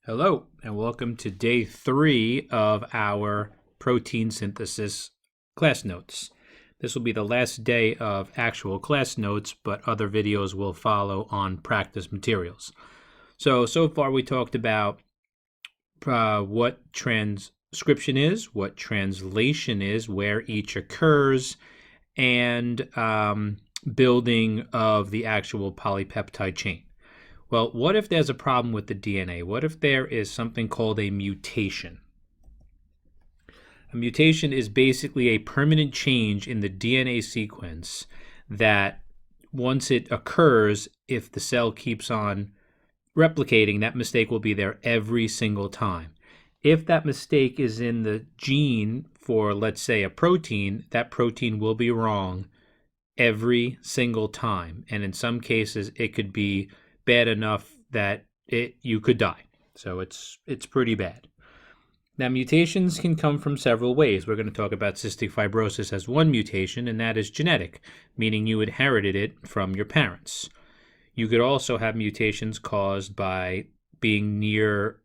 Hello, and welcome to day 3 of our protein synthesis class notes. This will be the last day of actual class notes, but other videos will follow on practice materials. So far we talked about what transcription is, what translation is, where each occurs, and building of the actual polypeptide chain. Well, what if there's a problem with the DNA? What if there is something called a mutation? A mutation is basically a permanent change in the DNA sequence that once it occurs, if the cell keeps on replicating, that mistake will be there every single time. If that mistake is in the gene for, let's say, a protein, that protein will be wrong every single time. And in some cases, it could be bad enough that you could die. So it's pretty bad. Now, mutations can come from several ways. We're going to talk about cystic fibrosis as one mutation, and that is genetic, meaning you inherited it from your parents. You could also have mutations caused by being near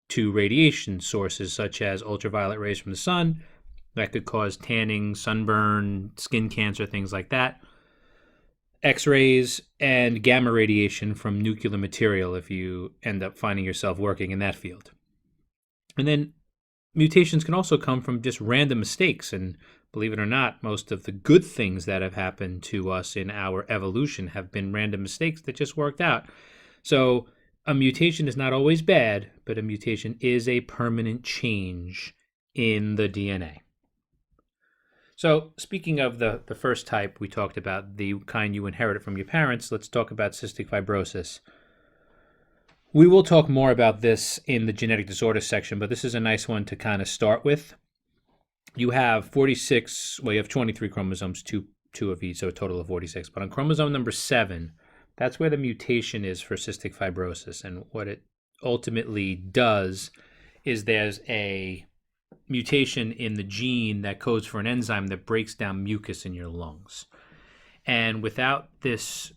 to radiation sources, such as ultraviolet rays from the sun. That could cause tanning, sunburn, skin cancer, things like that. X-rays and gamma radiation from nuclear material if you end up finding yourself working in that field. And then mutations can also come from just random mistakes. And believe it or not, most of the good things that have happened to us in our evolution have been random mistakes that just worked out. So a mutation is not always bad, but a mutation is a permanent change in the DNA. So speaking of the first type, we talked about the kind you inherited from your parents. Let's talk about cystic fibrosis. We will talk more about this in the genetic disorder section, but this is a nice one to kind of start with. You have 23 chromosomes, two of each, so a total of 46. But on chromosome number 7, that's where the mutation is for cystic fibrosis. And what it ultimately does is there's a mutation in the gene that codes for an enzyme that breaks down mucus in your lungs. And without this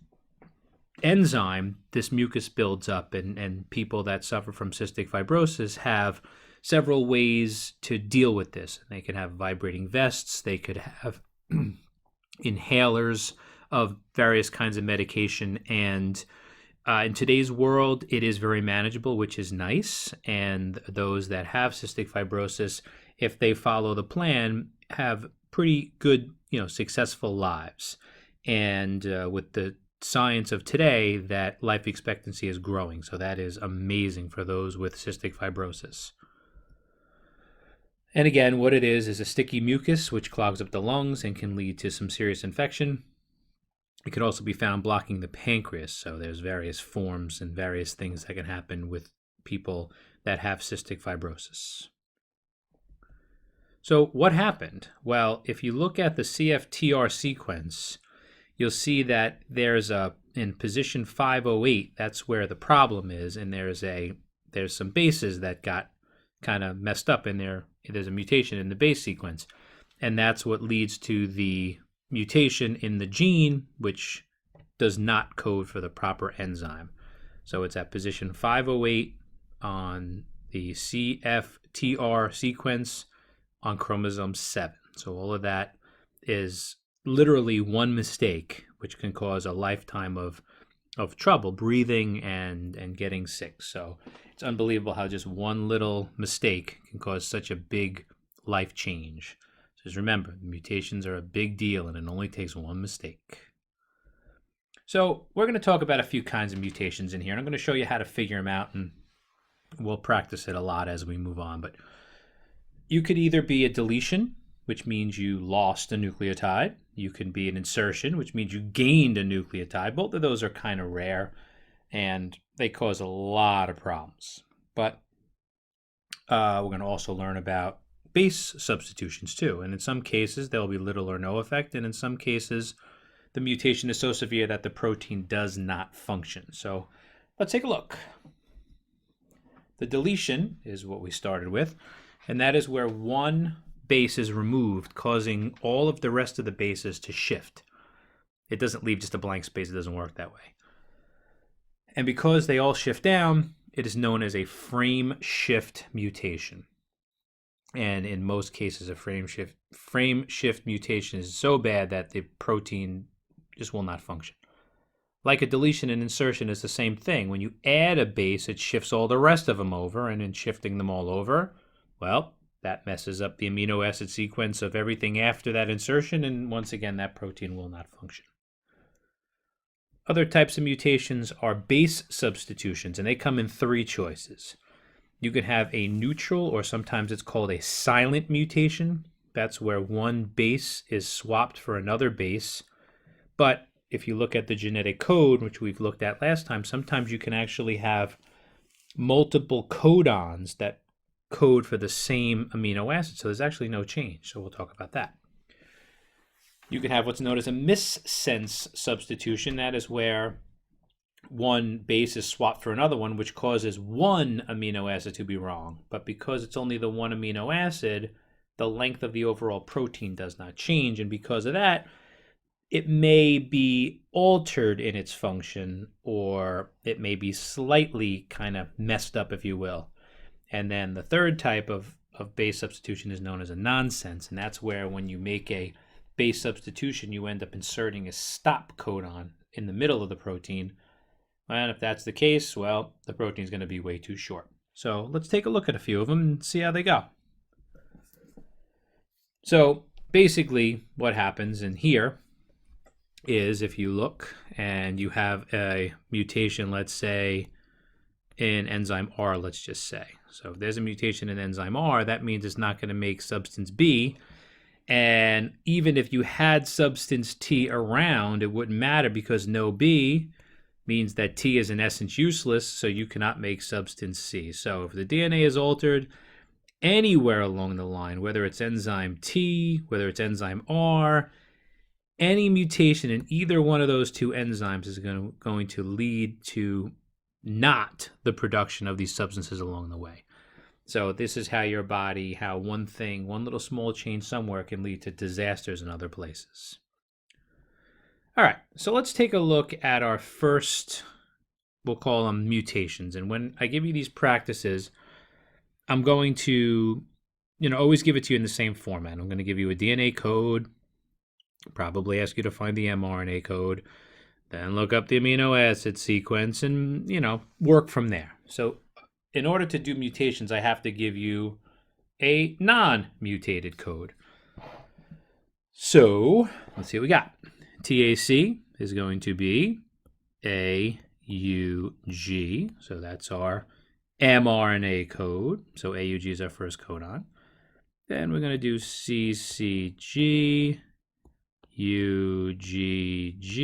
enzyme, this mucus builds up, and people that suffer from cystic fibrosis have several ways to deal with this. They could have vibrating vests, they could have inhalers of various kinds of medication, and in today's world, it is very manageable, which is nice. And those that have cystic fibrosis, if they follow the plan, have pretty good, successful lives. And with the science of today, that life expectancy is growing. So that is amazing for those with cystic fibrosis. And again, what it is a sticky mucus which clogs up the lungs and can lead to some serious infection. It could also be found blocking the pancreas. So there's various forms and various things that can happen with people that have cystic fibrosis. So what happened? Well, if you look at the CFTR sequence, you'll see that there's in position 508, that's where the problem is, and there's some bases that got kind of messed up in there. There's a mutation in the base sequence, and that's what leads to the mutation in the gene, which does not code for the proper enzyme. So it's at position 508 on the CFTR sequence on chromosome 7. So all of that is literally one mistake, which can cause a lifetime of trouble breathing and getting sick. So it's unbelievable how just one little mistake can cause such a big life change. Just remember, mutations are a big deal, and it only takes one mistake. So we're going to talk about a few kinds of mutations in here, and I'm going to show you how to figure them out, and we'll practice it a lot as we move on. But you could either be a deletion, which means you lost a nucleotide. You can be an insertion, which means you gained a nucleotide. Both of those are kind of rare, and they cause a lot of problems. But we're going to also learn about base substitutions too. And in some cases, there will be little or no effect. And in some cases, the mutation is so severe that the protein does not function. So let's take a look. The deletion is what we started with, and that is where one base is removed, causing all of the rest of the bases to shift. It doesn't leave just a blank space. It doesn't work that way. And because they all shift down, it is known as a frame shift mutation. And in most cases, a frame shift mutation is so bad that the protein just will not function. Like a deletion and insertion is the same thing. When you add a base, it shifts all the rest of them over, and in shifting them all over, well, that messes up the amino acid sequence of everything after that insertion, and once again, that protein will not function. Other types of mutations are base substitutions, and they come in three choices. You can have a neutral, or sometimes it's called a silent mutation. That's where one base is swapped for another base. But if you look at the genetic code, which we've looked at last time, sometimes you can actually have multiple codons that code for the same amino acid. So there's actually no change. So we'll talk about that. You can have what's known as a missense substitution. That is where one base is swapped for another one, which causes one amino acid to be wrong. But because it's only the one amino acid, the length of the overall protein does not change. And because of that, it may be altered in its function, or it may be slightly kind of messed up, if you will. And then the third type of base substitution is known as a nonsense. And that's where when you make a base substitution, you end up inserting a stop codon in the middle of the protein. And if that's the case, well, the protein is going to be way too short. So let's take a look at a few of them and see how they go. So basically what happens in here is if you look and you have a mutation, let's say in enzyme R, let's just say. So if there's a mutation in enzyme R, that means it's not going to make substance B. And even if you had substance T around, it wouldn't matter because no B means that T is in essence useless, so you cannot make substance C. So if the DNA is altered anywhere along the line, whether it's enzyme T, whether it's enzyme R, any mutation in either one of those two enzymes is going to lead to not the production of these substances along the way. So this is how your body, how one little small change somewhere can lead to disasters in other places. All right, so let's take a look at our first, we'll call them mutations. And when I give you these practices, I'm going to, always give it to you in the same format. I'm going to give you a DNA code, probably ask you to find the mRNA code, then look up the amino acid sequence and, work from there. So in order to do mutations, I have to give you a non-mutated code. So let's see what we got. TAC is going to be AUG. So that's our mRNA code. So AUG is our first codon. Then we're going to do CCG, UGG,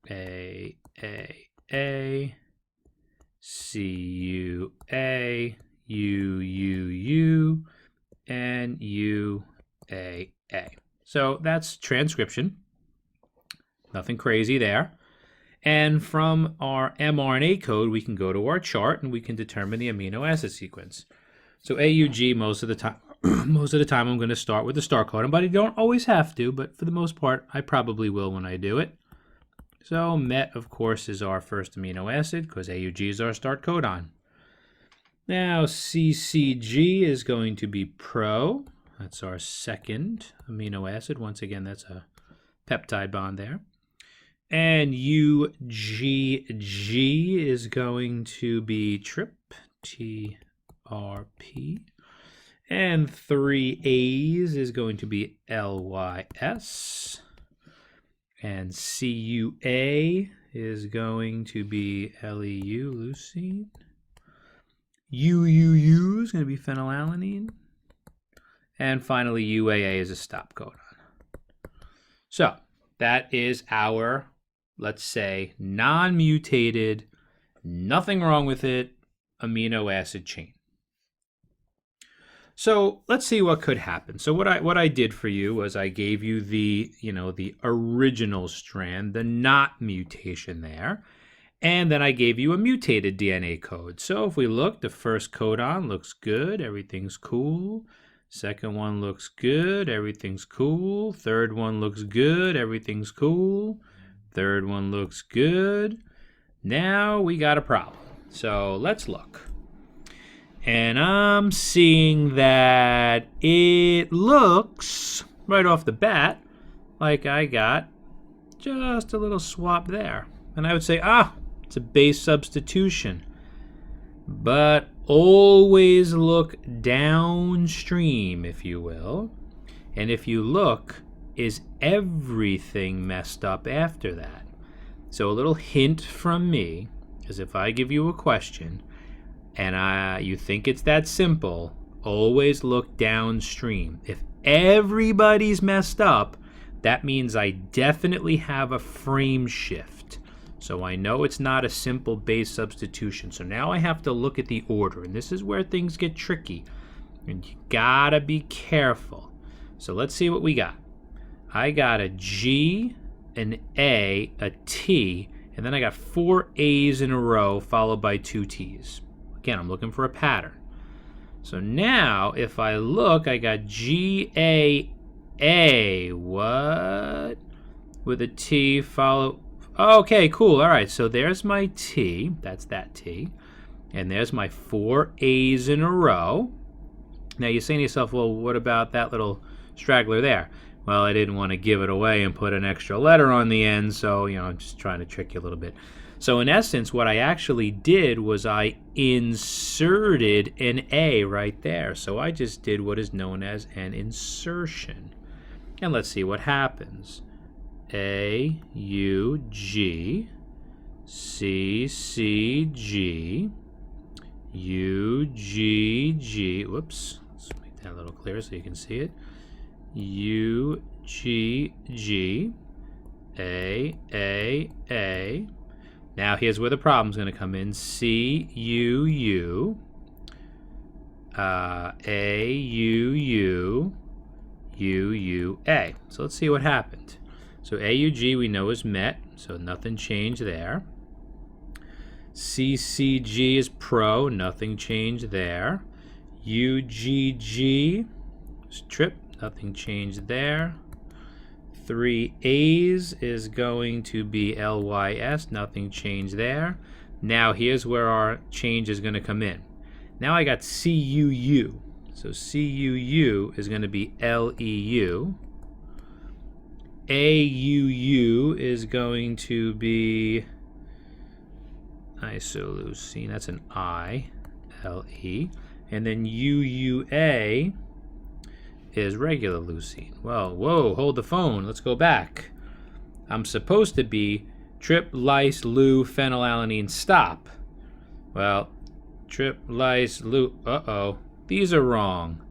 AAA, CUA, UUU, and UAA. So that's transcription. Nothing crazy there. And from our mRNA code, we can go to our chart and we can determine the amino acid sequence. So AUG, most of the time I'm going to start with the start codon, but I don't always have to, but for the most part, I probably will when I do it. So MET, of course, is our first amino acid because AUG is our start codon. Now CCG is going to be pro. That's our second amino acid. Once again, that's a peptide bond there. And UGG is going to be trip, TRP. And 3 A's is going to be LYS. And CUA is going to be LEU, leucine. UUU is going to be phenylalanine. And finally, UAA is a stop codon. So that is our, let's say, non-mutated, nothing wrong with it, amino acid chain. So let's see what could happen. So what I did for you was I gave you the original strand, the not mutation there, and then I gave you a mutated DNA code. So if we look, the first codon looks good, everything's cool. Second one looks good, everything's cool. Third one looks good, everything's cool. Third one looks good. Now we got a problem. So let's look. And I'm seeing that it looks, right off the bat, like I got just a little swap there. And I would say, it's a base substitution. But always look downstream, if you will. And if you look, is everything messed up after that? So a little hint from me is if I give you a question and you think it's that simple, always look downstream. If everybody's messed up, that means I definitely have a frame shift. So I know it's not a simple base substitution. So now I have to look at the order, and this is where things get tricky. And you gotta be careful. So let's see what we got. I got a G, an A, a T, and then I got 4 A's in a row followed by 2 T's. Again, I'm looking for a pattern. So now if I look, I got G, A, A. What? With a T followed. Okay, cool. All right, so there's my T. That's that T. And there's my 4 A's in a row. Now you're saying to yourself, well, what about that little straggler there? Well, I didn't want to give it away and put an extra letter on the end, so, I'm just trying to trick you a little bit. So in essence, what I actually did was I inserted an A right there. So I just did what is known as an insertion. And let's see what happens. A, U, G, C, C, G, U, G, G. Whoops. Let's make that a little clearer so you can see it. U, G, G, A, A. Now here's where the problem's going to come in. C, U, U, A, U, U, U, U, A. So let's see what happened. So AUG we know is met, so nothing changed there. CCG is pro, nothing changed there. UGG is trip, nothing changed there. 3 A's is going to be LYS, nothing changed there. Now here's where our change is going to come in. Now I got CUU, so CUU is going to be LEU. AUU is going to be isoleucine, that's an I, L-E. And then UUA is regular leucine. Well, whoa, hold the phone, let's go back. I'm supposed to be trip, lice, leu, phenylalanine, stop. Well, trip, lice, leu, these are wrong.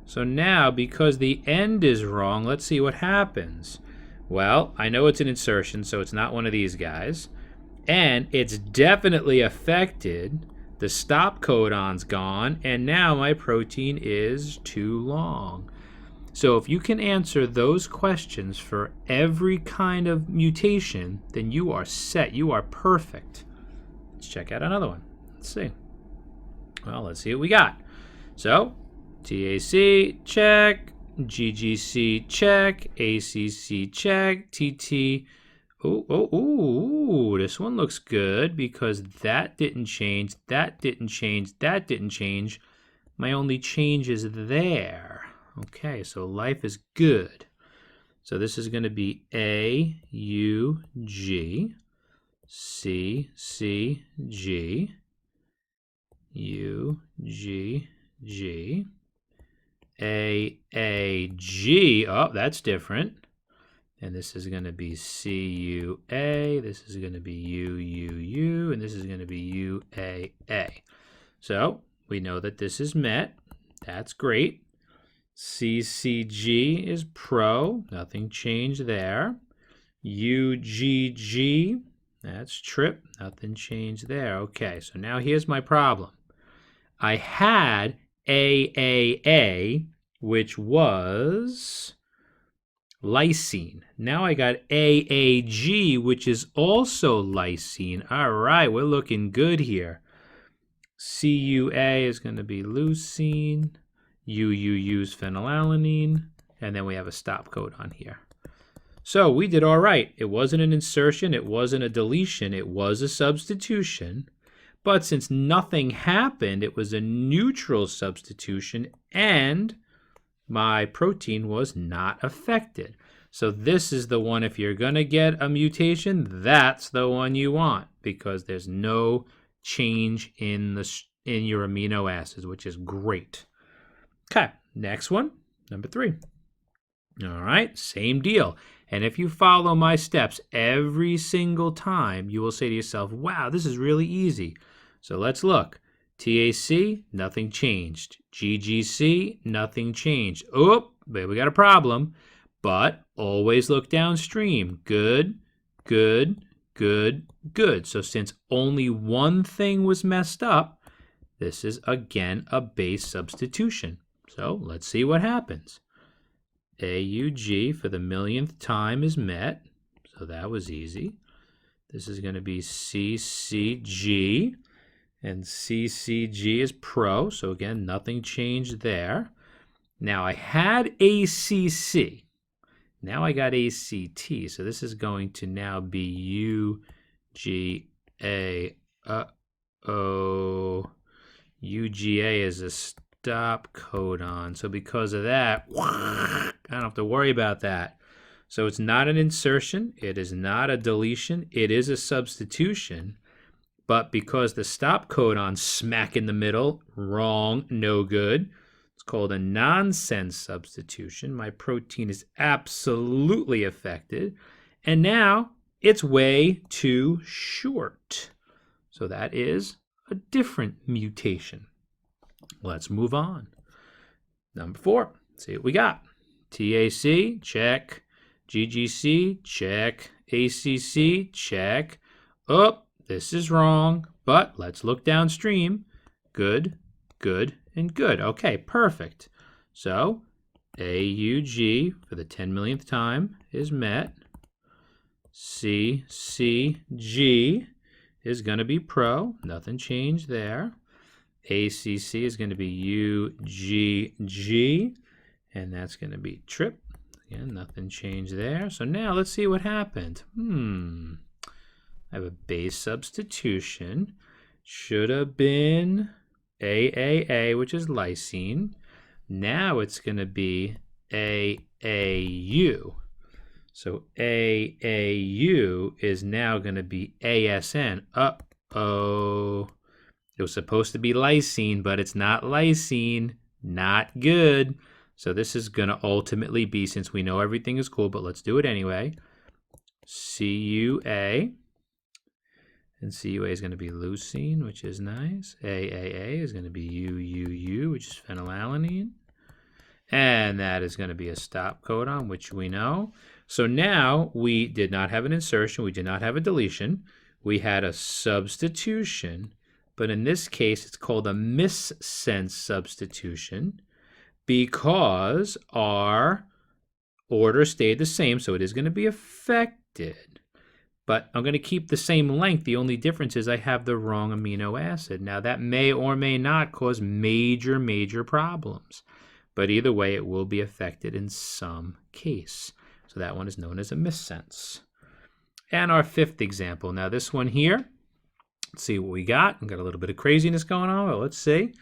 So now, because the end is wrong, let's see what happens. Well, I know it's an insertion, so it's not one of these guys. And it's definitely affected. The stop codon's gone, and now my protein is too long. So if you can answer those questions for every kind of mutation, then you are set. You are perfect. Let's check out another one. Let's see. Well, let's see what we got. So, TAC, check. GGC, check. ACC, check. TT. Ooh, this one looks good because that didn't change, that didn't change, that didn't change. My only change is there. Okay, so life is good. So this is going to be A, U, G, C, C, G, U, G, G, A, G. Oh, that's different. And this is going to be C-U-A, this is going to be U-U-U, and this is going to be U-A-A. So we know that this is met. That's great. C-C-G is pro. Nothing changed there. U-G-G, that's trip. Nothing changed there. Okay, so now here's my problem. I had A-A-A, which was lysine. Now I got AAG, which is also lysine. All right, we're looking good here. CUA is going to be leucine. UUU is phenylalanine. And then we have a stop codon here. So we did all right. It wasn't an insertion. It wasn't a deletion. It was a substitution. But since nothing happened, it was a neutral substitution, and my protein was not affected. So this is the one, if you're going to get a mutation, that's the one you want, because there's no change in your amino acids, which is great. Okay, next one, number 3. All right, same deal. And if you follow my steps every single time, you will say to yourself, wow, this is really easy. So let's look. TAC, nothing changed. GGC, nothing changed. Oh, but we got a problem. But always look downstream. Good, good, good, good. So since only one thing was messed up, this is again a base substitution. So let's see what happens. AUG for the millionth time is met. So that was easy. This is going to be CCG. And CCG is pro. So again, nothing changed there. Now I had ACC. Now I got ACT. So this is going to now be UGA. Uh-oh. UGA is a stop codon. So because of that, I don't have to worry about that. So it's not an insertion. It is not a deletion. It is a substitution. But because the stop codon smack in the middle, wrong, no good. It's called a nonsense substitution. My protein is absolutely affected. And now it's way too short. So that is a different mutation. Let's move on. Number 4, let's see what we got. TAC, check. GGC, check. ACC, check. Oh, this is wrong, but let's look downstream. Good, good, and good. Okay, perfect. So AUG for the 10 millionth time is met. CCG is going to be pro. Nothing changed there. ACC is going to be UGG, and that's going to be trip. Again, nothing changed there. So now let's see what happened. I have a base substitution. Should have been AAA, which is lysine. Now it's going to be AAU. So AAU is now going to be ASN. Uh-oh. It was supposed to be lysine, but it's not lysine. Not good. So this is going to ultimately be, since we know everything is cool, but let's do it anyway, CUA. And CUA is going to be leucine, which is nice. AAA is going to be UUU, which is phenylalanine. And that is going to be a stop codon, which we know. So now we did not have an insertion. We did not have a deletion. We had a substitution. But in this case, it's called a missense substitution because our order stayed the same. So it is going to be affected. But I'm going to keep the same length. The only difference is I have the wrong amino acid. Now, that may or may not cause major, major problems. But either way, it will be affected in some case. So that one is known as a missense. And our 5th example. Now, this one here, let's see what we got. We've got a little bit of craziness going on. Well, let's see.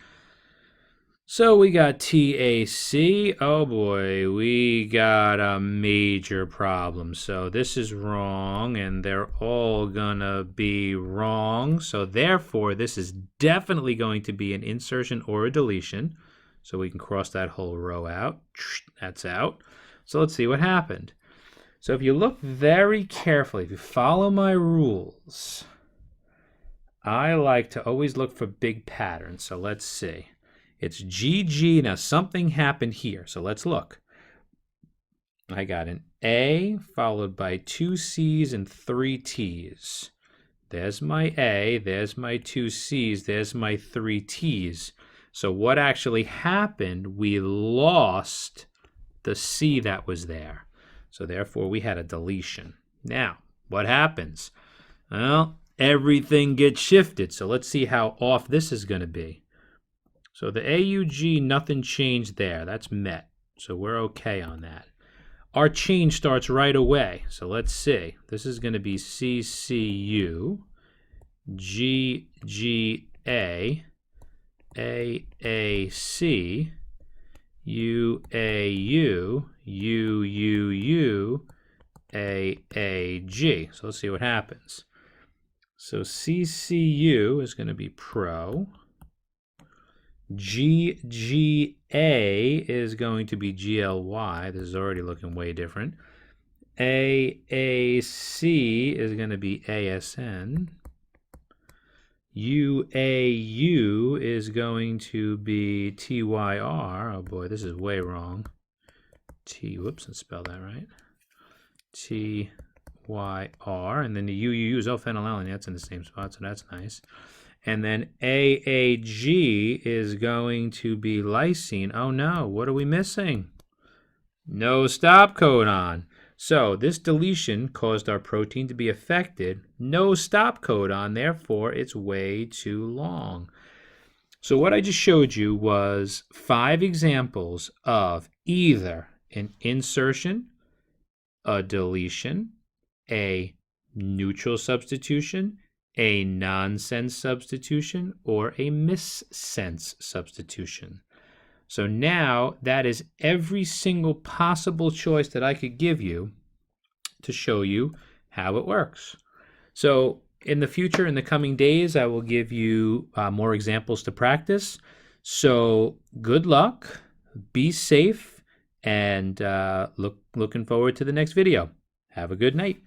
So we got TAC. Oh boy, we got a major problem. So this is wrong, and they're all gonna be wrong. So therefore, this is definitely going to be an insertion or a deletion. So we can cross that whole row out. That's out. So let's see what happened. So if you look very carefully, if you follow my rules, I like to always look for big patterns. So let's see. It's GG. Now something happened here. So let's look. I got an A followed by 2 C's and 3 T's. There's my A. There's my 2 C's. There's my 3 T's. So what actually happened, we lost the C that was there. So therefore we had a deletion. Now, what happens? Well, everything gets shifted. So let's see how off this is going to be. So the AUG, nothing changed there. That's met. So we're okay on that. Our change starts right away. So let's see. This is going to be CCU. GGA, AAC, UAU, UUU, AAG. So let's see what happens. So CCU is going to be pro. GGA is going to be GLY. This is already looking way different. AAC is going to be ASN. UAU is going to be TYR. Oh boy, this is way wrong. Whoops, let's spell that right. TYR, and then the UUU is phenylalanine. That's in the same spot, so that's nice. And then AAG is going to be lysine. Oh no, what are we missing? No stop codon. So this deletion caused our protein to be affected. No stop codon, therefore it's way too long. So what I just showed you was 5 examples of either an insertion, a deletion, a neutral substitution, a nonsense substitution, or a missense substitution. So now that is every single possible choice that I could give you to show you how it works. So in the future, in the coming days, I will give you more examples to practice. So good luck, be safe, and looking forward to the next video. Have a good night.